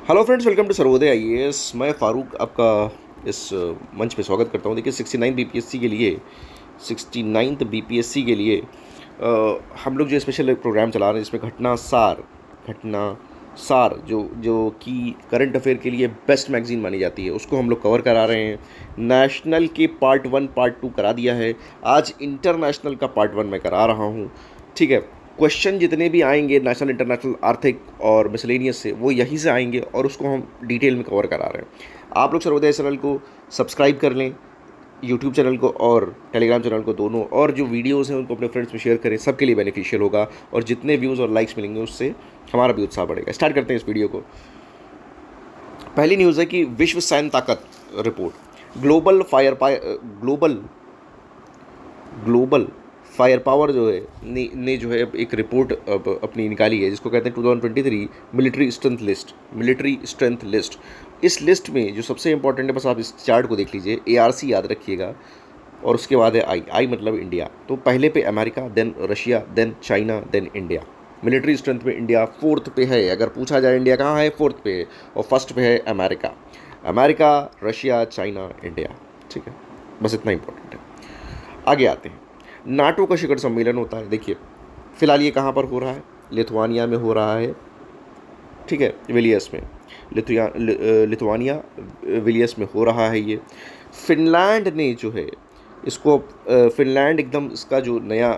Hello friends, welcome to Sarvodaya IAS. मैं फारूक आपका इस मंच पे स्वागत करता हूँ। देखिए 69 बीपीएससी के लिए 69th बीपीएससी के लिए हम लोग जो स्पेशल प्रोग्राम चला रहे हैं जिसमें घटना सार जो जो कि करंट अफेयर के लिए बेस्ट मैगजीन मानी जाती है उसको हम लोग कवर करा रहे हैं। नेशनल के पार्ट 1 पार्ट 2 करा दिया है, आज इंटरनेशनल का पार्ट 1 मैं करा रहा हूँ। ठीक है, क्वेश्चन जितने भी आएंगे नेशनल, इंटरनेशनल, आर्थिक और मिसलेनियस से, वो यहीं से आएंगे और उसको हम डिटेल में कवर करा रहे हैं। आप लोग सर्वोदय चैनल को सब्सक्राइब कर लें, यूट्यूब चैनल को और टेलीग्राम चैनल को दोनों, और जो वीडियोज़ हैं उनको अपने फ्रेंड्स में शेयर करें, सबके लिए बेनिफिशियल होगा और जितने व्यूज़ और लाइक्स मिलेंगे उससे हमारा भी उत्साह बढ़ेगा। स्टार्ट करते हैं इस वीडियो को। पहली न्यूज़ है कि विश्व सैन्य ताकत रिपोर्ट, ग्लोबल फायर पावर जो है ने जो है एक रिपोर्ट अपनी निकाली है जिसको कहते हैं 2023 मिलिट्री स्ट्रेंथ लिस्ट। इस लिस्ट में जो सबसे इंपॉर्टेंट है, बस आप इस चार्ट को देख लीजिए, ARC याद रखिएगा, और उसके बाद है आई मतलब इंडिया। तो पहले पे America, then Russia, then China, then India. Military strength में इंडिया 4th पे है। अगर पूछा जाए इंडिया कहाँ है, 4th पे है, और फर्स्ट पे है अमेरिका, रशिया, चाइना, इंडिया। ठीक है, बस इतना इंपॉर्टेंट है। आगे आते हैं। नाटो का शिखर सम्मेलन होता है। देखिए फिलहाल ये कहाँ पर हो रहा है, लिथुआनिया में हो रहा है। ठीक है, विलियस में, लिथुआनिया विलियस में हो रहा है ये। फिनलैंड ने जो है इसको फिनलैंड एकदम इसका जो नया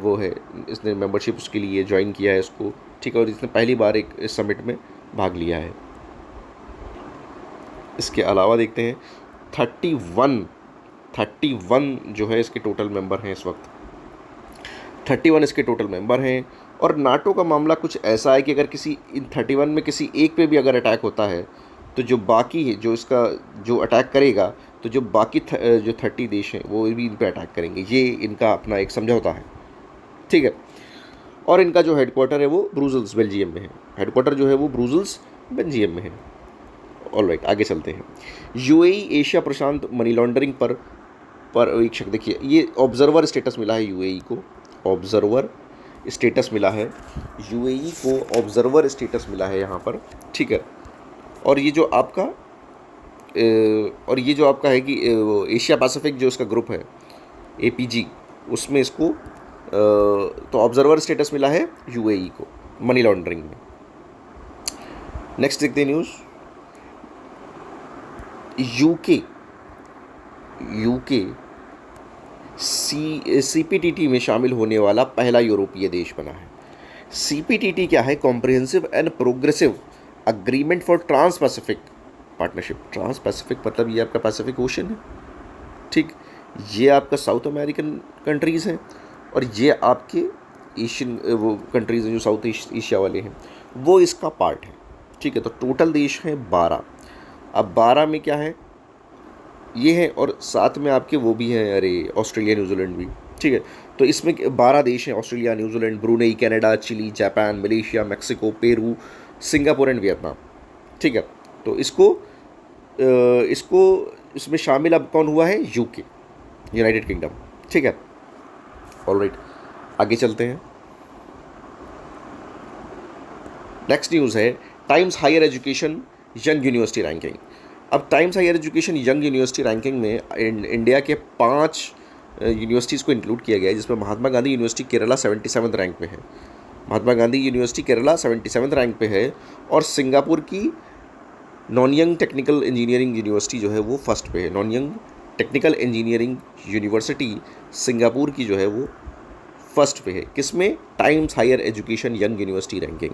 वो है, इसने मेंबरशिप उसके लिए ज्वाइन किया है इसको। ठीक है, और इसने पहली बार एक इस समिट में भाग लिया है। इसके अलावा देखते हैं 31 जो है इसके टोटल मेंबर हैं इस वक्त। 31 इसके टोटल मेंबर हैं। और नाटो का मामला कुछ ऐसा है कि अगर किसी इन 31 में किसी एक पे भी अगर अटैक होता है तो जो बाकी है, जो इसका जो अटैक करेगा, तो जो बाकी जो 30 देश हैं वो भी इन पे अटैक करेंगे। ये इनका अपना एक समझौता है। ठीक है, और इनका जो हेडक्वार्टर है वो ब्रुसेल्स बेल्जियम में है। हेडक्वार्टर जो है वो ब्रुसेल्स बेल्जियम में है। ऑलराइट, आगे चलते हैं। यूएई एशिया प्रशांत मनी लॉन्ड्रिंग पर पर्यवेक्षक। देखिए ये ऑब्जर्वर स्टेटस मिला है यूएई को, ऑब्जर्वर स्टेटस मिला है यूएई को, ऑब्जर्वर स्टेटस मिला है यहाँ पर। ठीक है, और ये जो आपका है कि एशिया पैसिफिक जो इसका ग्रुप है APG, उसमें इसको तो ऑब्जर्वर स्टेटस मिला है यूएई को मनी लॉन्ड्रिंग में। नेक्स्ट देखते हैं न्यूज़। यूके CPTT में शामिल होने वाला पहला यूरोपीय देश बना है। CPTT क्या है? Comprehensive and progressive agreement for trans pacific partnership. Trans pacific मतलब ये आपका पैसिफिक ओशन है। ठीक, ये आपका साउथ अमेरिकन कंट्रीज़ हैं और ये आपके एशियन वो कंट्रीज़ हैं जो साउथ एशिया वाले हैं, वो इसका पार्ट है। ठीक है, तो टोटल देश हैं 12। अब 12 में क्या है, ये हैं, और साथ में आपके वो भी हैं, अरे ऑस्ट्रेलिया, न्यूजीलैंड भी। ठीक है, तो इसमें 12 देश हैं, Australia, New Zealand, Brunei, Canada, Chile, Japan, Malaysia, Mexico, Peru, Singapore and Vietnam. ठीक है, तो इसको इसमें शामिल अब कौन हुआ है? UK, united kingdom. ठीक है, ऑलराइट, आगे चलते हैं। नेक्स्ट न्यूज़ है Times higher education young university ranking. अब Times higher education young university ranking में इंडिया के 5 यूनिवर्सिटीज़ को इंक्लूड किया गया है, जिसमें महात्मा गांधी यूनिवर्सिटी केरला 77 रैंक पे है। महात्मा गांधी यूनिवर्सिटी केरला 77 रैंक पे है, और सिंगापुर की नॉनयंग टेक्निकल इंजीनियरिंग यूनिवर्सिटी जो है वो फर्स्ट पे है। Nanyang technical engineering university Singapore की जो है वो फर्स्ट पे है। किसमें? Times higher education young university ranking.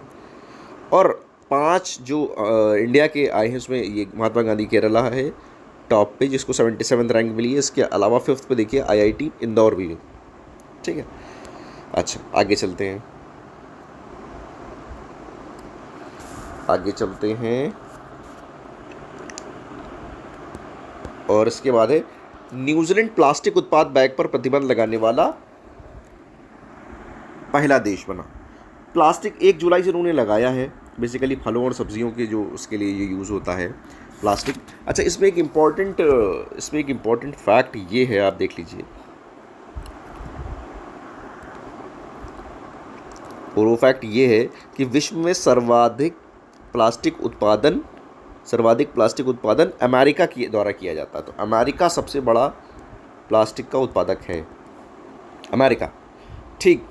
और 5 जो इंडिया के आए हैं उसमें ये महात्मा गांधी केरला है टॉप पे, जिसको 77 रैंक मिली है। इसके अलावा 5th पे देखिए IIT इंदौर भी है। ठीक है, अच्छा आगे चलते हैं। और इसके बाद है न्यूजीलैंड प्लास्टिक उत्पाद बैग पर प्रतिबंध लगाने वाला पहला देश बना। प्लास्टिक 1 जुलाई से उन्होंने लगाया है, बेसिकली फलों और सब्जियों के जो उसके लिए ये यूज़ होता है प्लास्टिक। अच्छा, इसमें एक इम्पॉर्टेंट फैक्ट ये है, आप देख लीजिए, और वो फैक्ट ये है कि विश्व में सर्वाधिक प्लास्टिक उत्पादन सर्वाधिक प्लास्टिक उत्पादन अमेरिका के द्वारा किया जाता है। तो अमेरिका सबसे बड़ा प्लास्टिक का उत्पादक है, अमेरिका। ठीक,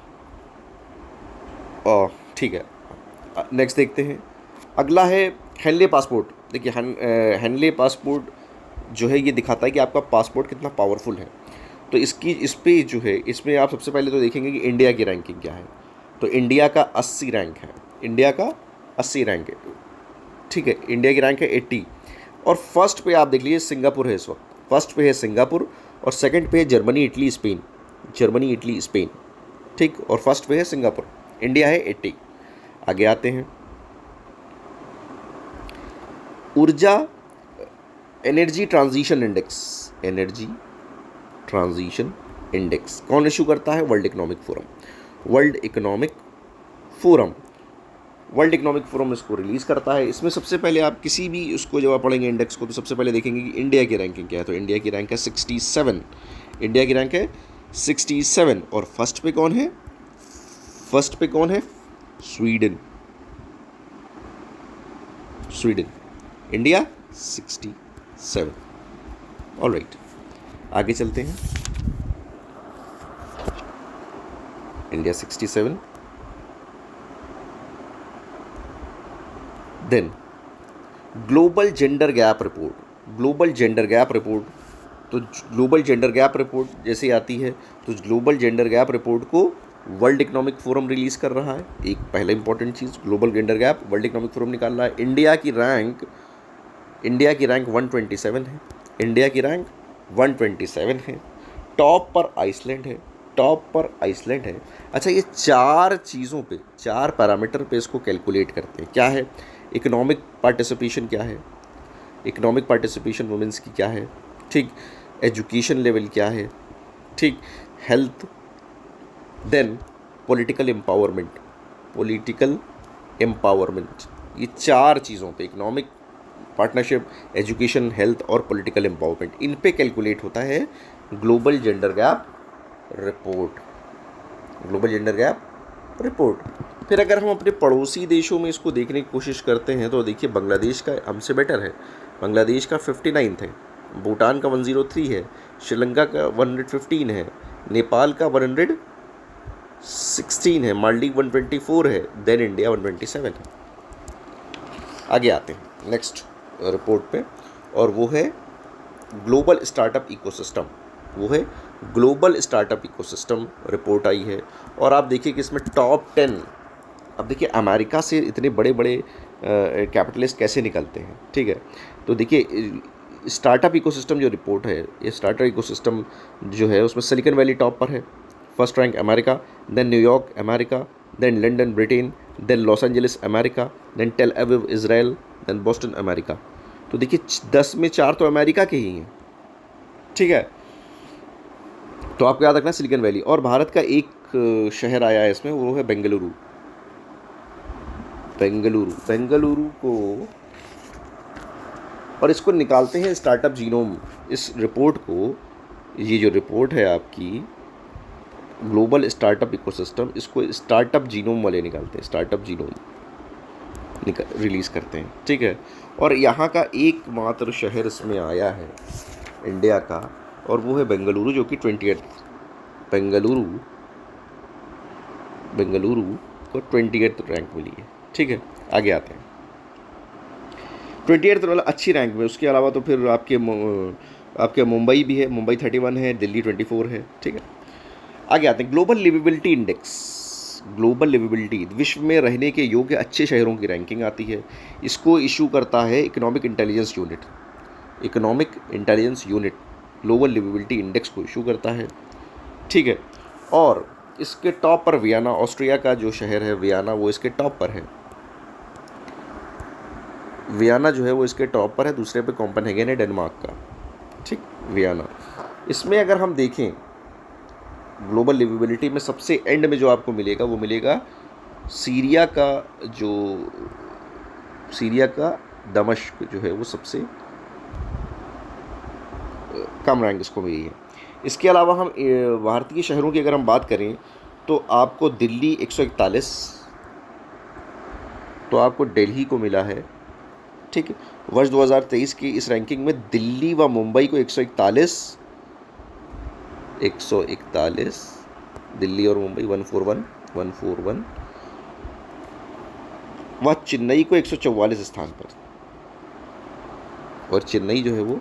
और ठीक है, नेक्स्ट देखते हैं। अगला है हेनले पासपोर्ट। देखिए हेनले पासपोर्ट जो है ये दिखाता है कि आपका पासपोर्ट कितना पावरफुल है। तो इस पे जो है, इसमें आप सबसे पहले तो देखेंगे कि इंडिया की रैंकिंग क्या है। तो इंडिया का 80 रैंक है, इंडिया का 80 रैंक है, ठीक है। इंडिया की रैंक है 80, और फर्स्ट पे आप देख लीजिए सिंगापुर है इस वक्त। फर्स्ट पे है सिंगापुर, और सेकंड पे है Germany, Italy, Spain. Germany, Italy, Spain, ठीक, और फर्स्ट पे है सिंगापुर। इंडिया है 80। आगे आते हैं, ऊर्जा energy transition index. Energy transition index कौन इशू करता है? World economic forum. World economic forum, world economic forum इसको रिलीज़ करता है। इसमें सबसे पहले आप किसी भी उसको जब आप पढ़ेंगे इंडेक्स को, तो सबसे पहले देखेंगे कि इंडिया की रैंकिंग क्या है। तो इंडिया की रैंक है 67, इंडिया की रैंक है 67, और फर्स्ट पे कौन है? फर्स्ट पे कौन है? Sweden, Sweden. इंडिया 67। ऑलराइट, आगे चलते हैं। India 67, then global gender gap report. Global gender gap report, तो ग्लोबल जेंडर गैप रिपोर्ट जैसे आती है, तो ग्लोबल जेंडर गैप रिपोर्ट को वर्ल्ड इकोनॉमिक फोरम रिलीज़ कर रहा है। एक पहला इंपॉर्टेंट चीज़, global gender gap world economic forum निकाल रहा है। इंडिया की रैंक 127 है, इंडिया की रैंक 127 है। टॉप पर आइसलैंड है, टॉप पर आइसलैंड है। अच्छा, ये चार चीज़ों पे, चार पैरामीटर पे इसको कैलकुलेट करते हैं। क्या है? इकोनॉमिक पार्टिसिपेशन क्या है, इकोनॉमिक पार्टिसिपेशन वुमेंस की क्या है, ठीक, एजुकेशन लेवल क्या है, ठीक, health, then political empowerment, political empowerment. ये चार चीज़ों पे, इकोनॉमिक पार्टनरशिप, एजुकेशन, हेल्थ और पॉलिटिकल एम्पावरमेंट, इन पे कैलकुलेट होता है global gender gap report, global gender gap report. फिर अगर हम अपने पड़ोसी देशों में इसको देखने की कोशिश करते हैं, तो देखिए बांग्लादेश का हमसे बेटर है। बांग्लादेश का 59 है, भूटान का 103 है, श्रीलंका का 115 है, नेपाल का 116 है, मालदीव 124 है, देन इंडिया 127 है। आगे आते हैं नेक्स्ट रिपोर्ट पे, और वो है ग्लोबल स्टार्टअप इकोसिस्टम। वो है ग्लोबल स्टार्टअप इकोसिस्टम रिपोर्ट आई है। और आप देखिए कि इसमें टॉप 10, अब देखिए अमेरिका से इतने बड़े बड़े कैपिटलिस्ट कैसे निकलते हैं, ठीक है। तो देखिए स्टार्टअप इकोसिस्टम जो रिपोर्ट है, ये स्टार्टअप इकोसिस्टम जो है उसमें सिलिकॉन वैली टॉप पर है, first rank America, then New York America, then London Britain, then Los Angeles America, then Tel Aviv Israel, then Boston America. तो देखिए 10 में 4 तो अमेरिका के ही हैं, ठीक है। तो आपको याद रखना सिलिकॉन वैली। और भारत का एक शहर आया है इसमें, वो है बेंगलुरु। बेंगलुरु, बेंगलुरु को, और इसको निकालते हैं स्टार्टअप जीनोम। इस रिपोर्ट को, ये जो रिपोर्ट है आपकी ग्लोबल स्टार्टअप इकोसिस्टम, इसको स्टार्टअप जीनोम वाले निकालते हैं, स्टार्टअप जीनोम रिलीज़ करते हैं, ठीक है। और यहाँ का एकमात्र शहर इसमें आया है इंडिया का, और वो है बेंगलुरु, जो कि 28, बेंगलुरु को 28 रैंक मिली है, ठीक है। आगे आते हैं 28 मतलब अच्छी रैंक में। उसके अलावा तो फिर आपके मुंबई भी है, मुंबई 31 है, दिल्ली 24 है, ठीक है। आगे आते हैं global liveability index. Global liveability, विश्व में रहने के योग्य अच्छे शहरों की रैंकिंग आती है। इसको इशू करता है economic intelligence unit. Economic intelligence unit global liveability index को इशू करता है, ठीक है। और इसके टॉप पर वियना, ऑस्ट्रिया का जो शहर है वियना, वो इसके टॉप पर है। वियना जो है वो इसके टॉप पर है। दूसरे पे कोपेनहेगन है डेनमार्क का, ठीक, वियना। इसमें अगर हम देखें ग्लोबल लिवेबिलिटी में सबसे एंड में जो आपको मिलेगा वो मिलेगा सीरिया का, जो सीरिया का दमिश्क जो है वो सबसे कम रैंक इसको मिली है। इसके अलावा हम भारतीय शहरों की अगर हम बात करें, तो आपको दिल्ली 141, तो आपको दिल्ली को मिला है ठीक है। वर्ष 2023 की इस रैंकिंग में दिल्ली व मुंबई को 141 दिल्ली और मुंबई 141 व चेन्नई को 144 स्थान पर, और चेन्नई जो है वो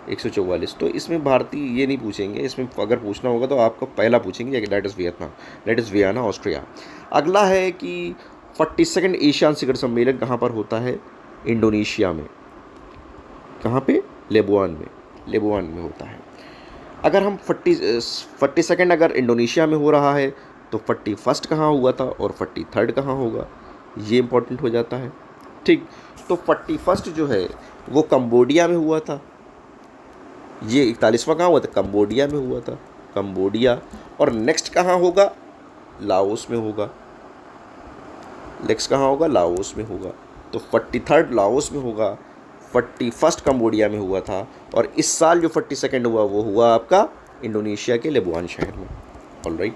144। तो इसमें भारतीय ये नहीं पूछेंगे, इसमें अगर पूछना होगा तो आपको पहला पूछेंगे, that is Vietnam, that is Vienna, Austria. अगला है कि 42वां एशियान शिखर सम्मेलन कहाँ पर होता है? इंडोनेशिया में। कहाँ पे? लेबुआन में होता है। अगर हम 42 अगर इंडोनेशिया में हो रहा है तो 41 कहाँ हुआ था और 43 कहाँ होगा, ये इंपॉर्टेंट हो जाता है। ठीक, तो 41 जो है वो कंबोडिया में हुआ था, ये 41वां कहाँ हुआ था? कंबोडिया में हुआ था, कंबोडिया। और नेक्स्ट कहाँ होगा? लाओस में होगा। नेक्स्ट कहाँ होगा? लाओस में होगा। तो 43 लाओस में होगा, 41 कंबोडिया में हुआ था, और इस साल जो 42 हुआ वो हुआ आपका इंडोनेशिया के लेबुआन शहर में। ऑलराइट,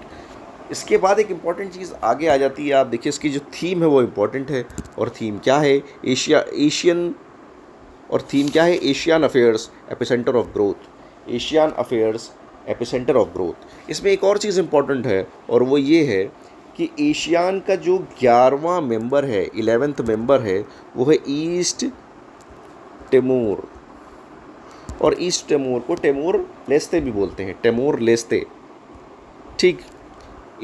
इसके बाद एक इम्पॉर्टेंट चीज़ आगे आ जाती है। आप देखिए इसकी जो थीम है वो इम्पॉर्टेंट है, और थीम क्या है? Asian affairs epicentre of growth. Asian affairs epicentre of growth. इसमें एक और चीज़ इम्पॉर्टेंट है, और वो ये है कि एशियान का जो 11वां मेंबर है, 11th मेंबर है, वो है ईस्ट टिमोर। और ईस्ट टिमोर को टिमोर लेस्ते भी बोलते हैं, टिमोर लेस्ते। ठीक,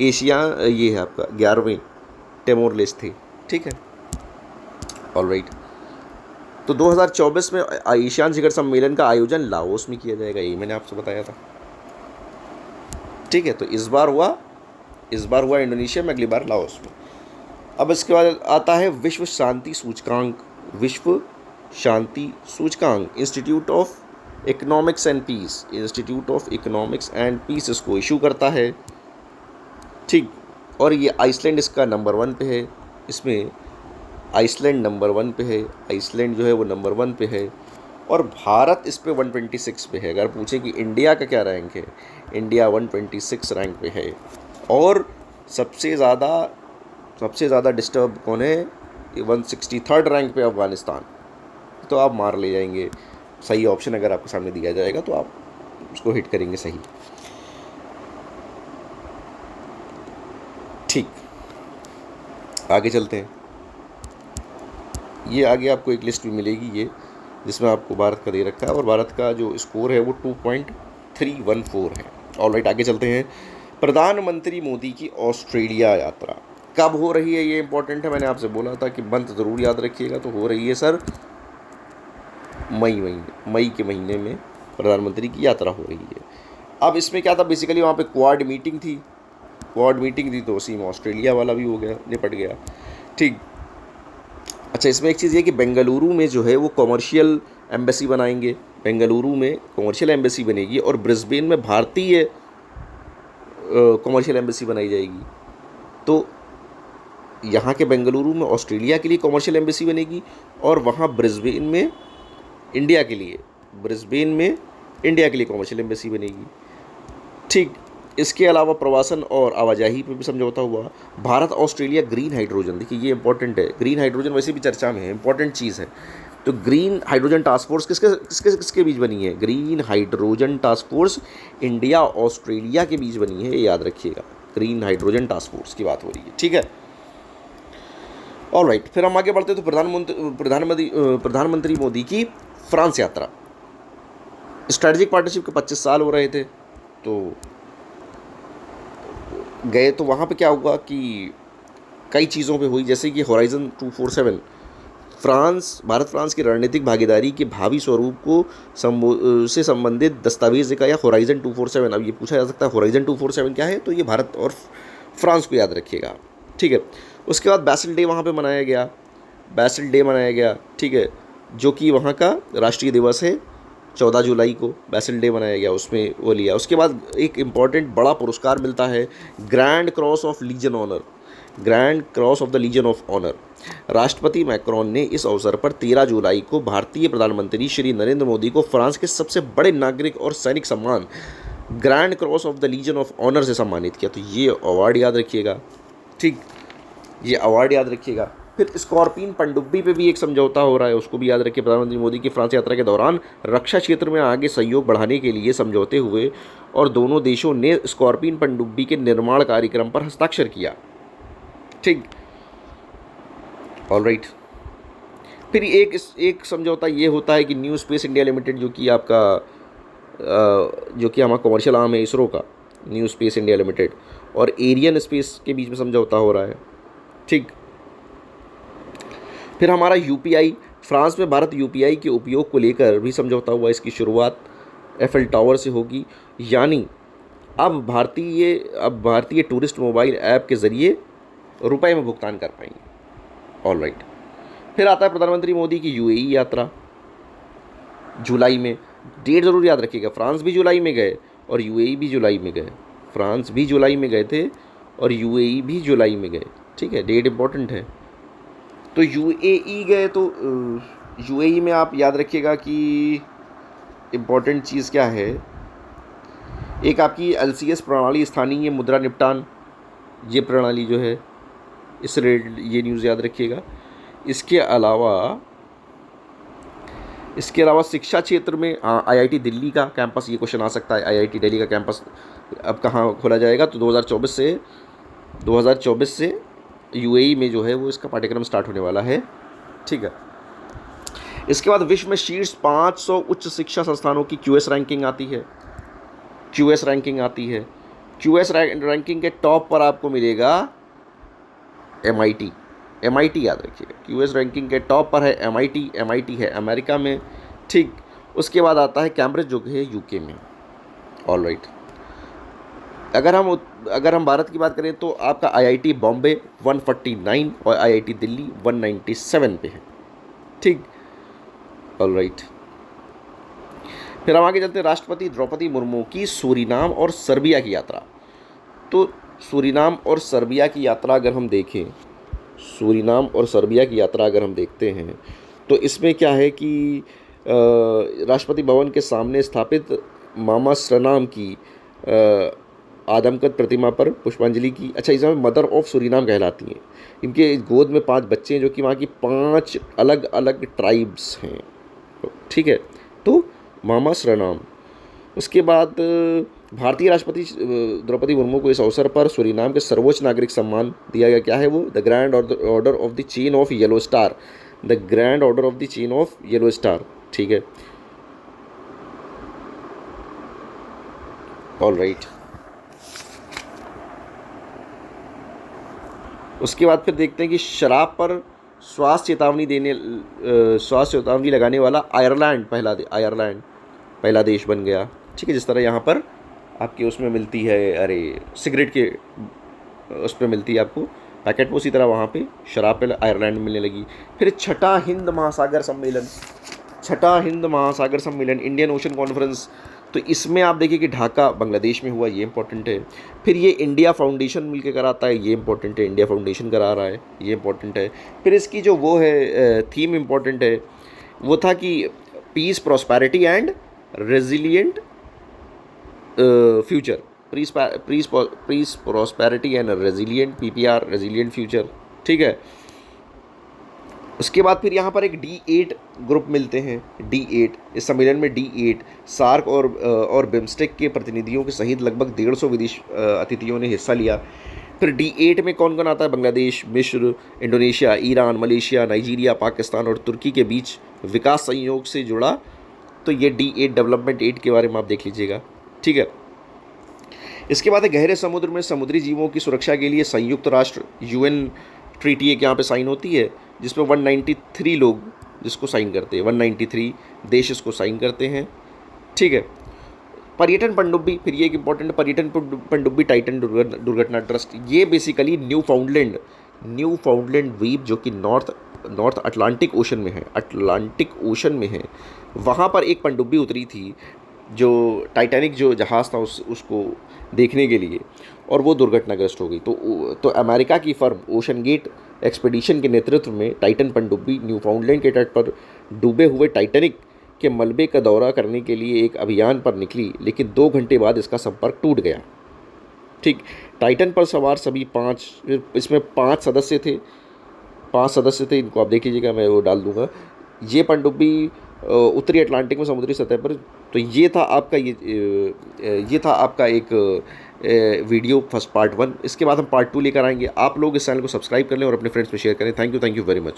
एशिया ये है आपका 11वें टिमोर लेस्ते। ठीक है, ऑलराइट। तो 2024 में एशियान शिखर सम्मेलन का आयोजन लाओस में किया जाएगा, यही मैंने आपसे बताया था। ठीक है, तो इस बार हुआ इंडोनेशिया में, अगली बार लाओस में। अब इसके बाद आता है विश्व शांति सूचकांक। विश्व शांति सूचकांक institute of economics and peace इसको इशू करता है। ठीक, और ये आइसलैंड इसका नंबर 1 पे है। इसमें आइसलैंड नंबर 1 पे है, आइसलैंड जो है वो नंबर 1 पे है, और भारत इस पे 126 पे है। अगर पूछे कि इंडिया का क्या रैंक है, इंडिया 126 रैंक पे है। और सबसे ज़्यादा डिस्टर्ब कौन है? 163 रैंक पे अफगानिस्तान। तो आप मार ले जाएंगे, सही ऑप्शन अगर आपके सामने दिया जाएगा तो आप उसको हिट करेंगे सही। ठीक, आगे चलते हैं। ये आगे आपको एक लिस्ट भी मिलेगी, ये जिसमें आपको भारत का दे रखा है, और भारत का जो स्कोर है वो 2.314 है। ऑलराइट, आगे चलते हैं। प्रधानमंत्री मोदी की ऑस्ट्रेलिया यात्रा कब हो रही है? ये इंपॉर्टेंट है, मैंने आपसे बोला था कि मंथ ज़रूर याद रखिएगा। तो हो रही है सर मई के महीने में प्रधानमंत्री की यात्रा हो रही है। अब इसमें क्या था, बेसिकली वहाँ पे क्वाड मीटिंग थी, तो उसी में ऑस्ट्रेलिया वाला भी हो गया, निपट गया। ठीक, अच्छा, इसमें एक चीज़ ये कि बेंगलुरु में जो है वो कॉमर्शियल एम्बेसी बनाएंगे, बेंगलुरु में कॉमर्शियल एम्बेसी बनेगी, और ब्रिस्बेन में भारतीय कॉमर्शियल एम्बेसी बनाई जाएगी। तो यहाँ के बेंगलुरु में ऑस्ट्रेलिया के लिए कॉमर्शियल एम्बेसी बनेगी, और वहाँ ब्रिस्बेन में इंडिया के लिए कॉमर्शियल एम्बेसी बनेगी। ठीक, इसके अलावा प्रवासन और आवाजाही पे भी समझौता हुआ। भारत ऑस्ट्रेलिया ग्रीन हाइड्रोजन, देखिए ये इंपॉर्टेंट है, ग्रीन हाइड्रोजन वैसे भी चर्चा में है, इंपॉर्टेंट चीज़ है। तो ग्रीन हाइड्रोजन टास्क फोर्स किसके बीच बनी है? Green hydrogen task force India Australia के बीच बनी है, ये याद रखिएगा। ग्रीन हाइड्रोजन टास्क फोर्स की बात हो रही है। ठीक है, ऑलराइट, फिर हम आगे बढ़ते हैं। तो प्रधानमंत्री मोदी की फ्रांस यात्रा। स्ट्रेटेजिक पार्टनरशिप के 25 साल हो रहे थे, तो गए। तो वहाँ पे क्या हुआ कि कई चीज़ों पे हुई, जैसे कि होराइजन 247 भारत फ्रांस की रणनीतिक भागीदारी के भावी स्वरूप को से संबंधित दस्तावेज का, या होराइजन 247। अब ये पूछा जा सकता है होराइजन 247 क्या है, तो ये भारत और फ्रांस को याद रखिएगा। ठीक है, उसके बाद बैसल डे वहाँ पे मनाया गया, ठीक है, जो कि वहाँ का राष्ट्रीय दिवस है। 14 जुलाई को बैसल डे मनाया गया, उसमें वो लिया। उसके बाद एक इम्पॉर्टेंट बड़ा पुरस्कार मिलता है, Grand Cross of the Legion of Honour. राष्ट्रपति मैक्रोन ने इस अवसर पर 13 जुलाई को भारतीय प्रधानमंत्री श्री नरेंद्र मोदी को फ्रांस के सबसे बड़े नागरिक और सैनिक सम्मान Grand Cross of the Legion of Honour से सम्मानित किया। तो ये अवार्ड याद रखिएगा। ठीक, ये अवार्ड याद रखिएगा। फिर स्कॉर्पियन पनडुब्बी पे भी एक समझौता हो रहा है, उसको भी याद रखिए। प्रधानमंत्री मोदी की फ्रांस यात्रा के दौरान रक्षा क्षेत्र में आगे सहयोग बढ़ाने के लिए समझौते हुए और दोनों देशों ने स्कॉर्पियन पनडुब्बी के निर्माण कार्यक्रम पर हस्ताक्षर किया। ठीक, ऑलराइट। फिर एक समझौता ये होता है कि न्यू स्पेस इंडिया लिमिटेड, जो कि आपका जो कि हमारा कमर्शियल आर्म है इसरो का, न्यू स्पेस इंडिया लिमिटेड और एरियन स्पेस के बीच में समझौता हो रहा है। ठीक। फिर हमारा यूपीआई, फ्रांस में भारत यूपीआई के उपयोग को लेकर भी समझौता हुआ। इसकी शुरुआत एफएल टावर से होगी, यानी अब भारतीय टूरिस्ट मोबाइल ऐप के ज़रिए रुपए में भुगतान कर पाएंगे। ऑलराइट। फिर आता है प्रधानमंत्री मोदी की यूएई यात्रा जुलाई में। डेट ज़रूर याद रखिएगा, फ्रांस भी जुलाई में गए और यूएई भी जुलाई में गए। फ्रांस भी जुलाई में गए थे और यूएई भी जुलाई में गए। ठीक है, डेट इंपॉर्टेंट है। तो यूएई गए तो यूएई में आप याद रखिएगा कि इम्पॉर्टेंट चीज़ क्या है, एक आपकी एलसीएस प्रणाली, स्थानीय मुद्रा निपटान, ये प्रणाली जो है, इस रेट ये न्यूज़ याद रखिएगा। इसके अलावा शिक्षा क्षेत्र में आईआईटी दिल्ली का कैंपस, ये क्वेश्चन आ सकता है, आईआईटी दिल्ली का कैंपस अब कहाँ खोला जाएगा, तो 2024 से यूएई में जो है वो इसका पाठ्यक्रम स्टार्ट होने वाला है। ठीक है। इसके बाद विश्व में शीर्ष 500 उच्च शिक्षा संस्थानों की क्यूएस रैंकिंग आती है। क्यूएस रैंकिंग के टॉप पर आपको मिलेगा एमआईटी याद रखिएगा। क्यूएस रैंकिंग के टॉप पर है एमआईटी है अमेरिका में। ठीक। उसके बाद आता है कैम्ब्रिज जो है यूके में। ऑलराइट। अगर हम भारत की बात करें तो आपका आईआईटी बॉम्बे 149 और आईआईटी दिल्ली 197 पे है। ठीक, ऑलराइट। फिर हम आगे चलते हैं, राष्ट्रपति द्रौपदी मुर्मू की सूरीनाम और सर्बिया की यात्रा। तो सूरीनाम और सर्बिया की यात्रा अगर हम देखते हैं तो इसमें क्या है कि राष्ट्रपति भवन के सामने स्थापित मामा सरनाम की आदमकद प्रतिमा पर पुष्पांजलि की। अच्छा, इसमें मदर ऑफ सूरीनाम कहलाती हैं। इनके गोद में 5 बच्चे हैं जो कि वहाँ की 5 अलग अलग ट्राइब्स हैं। ठीक है, तो मामा सरनाम। उसके बाद भारतीय राष्ट्रपति द्रौपदी मुर्मू को इस अवसर पर सूरीनाम के सर्वोच्च नागरिक सम्मान दिया गया। क्या है वो? The grand order of the chain of yellow star. The grand order of the chain of yellow star. ठीक है, ऑलराइट। उसके बाद फिर देखते हैं कि शराब पर स्वास्थ्य चेतावनी लगाने वाला आयरलैंड पहला देश बन गया। ठीक है, जिस तरह यहाँ पर आपके उसमें मिलती है, अरे सिगरेट के उस पर मिलती है आपको पैकेट, उसी तरह वहाँ पे शराब पे आयरलैंड में मिलने लगी। फिर छठा हिंद महासागर सम्मेलन इंडियन ओशन कॉन्फ्रेंस, तो इसमें आप देखिए कि ढाका बांग्लादेश में हुआ, ये इंपॉर्टेंट है। फिर ये इंडिया फाउंडेशन मिलकर कराता है, ये इंपॉर्टेंट है, इंडिया फाउंडेशन करा रहा है, ये इंपॉर्टेंट है। फिर इसकी जो वो है थीम इंपॉर्टेंट है, वो था कि peace, prosperity and resilient future. Peace, prosperity and resilient, PPR, resilient future. ठीक है। उसके बाद फिर यहाँ पर एक D8 ग्रुप मिलते हैं। D8, इस सम्मेलन में D8 सार्क और बिम्स्टेक के प्रतिनिधियों के सहित लगभग 150 विदेश अतिथियों ने हिस्सा लिया। फिर D8 में कौन कौन आता है? बांग्लादेश, मिस्र, Indonesia, Iran, Malaysia, Nigeria, Pakistan और तुर्की के बीच विकास सहयोग से जुड़ा। तो ये D8 डेवलपमेंट 8 के बारे में आप देख लीजिएगा। ठीक है। इसके बाद गहरे समुद्र में समुद्री जीवों की सुरक्षा के लिए संयुक्त राष्ट्र UN ट्रीटी एक यहाँ पे साइन होती है, जिसमें 193 लोग जिसको साइन करते हैं, 193 देश इसको साइन करते हैं। ठीक है। पर्यटन पनडुब्बी, फिर ये एक इंपॉर्टेंट, पर्यटन पनडुब्बी टाइटन दुर्घटना ट्रस्ट, ये बेसिकली न्यूफाउंडलैंड द्वीप जो कि नॉर्थ अटलांटिक ओशन में है, वहाँ पर एक पनडुब्बी उतरी थी जो टाइटैनिक जो जहाज़ था उसको देखने के लिए, और वो दुर्घटनाग्रस्त हो गई। तो अमेरिका की फर्म ओशन गेट एक्सपीडिशन के नेतृत्व में टाइटन पनडुब्बी न्यूफाउंडलैंड के तट पर डूबे हुए टाइटैनिक के मलबे का दौरा करने के लिए एक अभियान पर निकली, लेकिन 2 घंटे बाद इसका संपर्क टूट गया। ठीक। टाइटन पर सवार सभी 5 सदस्य थे, 5 सदस्य थे, इनको आप देख लीजिएगा, मैं वो डाल दूँगा। ये पनडुब्बी उत्तरी अटलांटिक में समुद्री सतह पर। तो ये था आपका एक वीडियो फर्स्ट पार्ट 1। इसके बाद हम पार्ट 2 लेकर आएंगे। आप लोग इस चैनल को सब्सक्राइब कर लें और अपने फ्रेंड्स में शेयर करें। Thank you very much.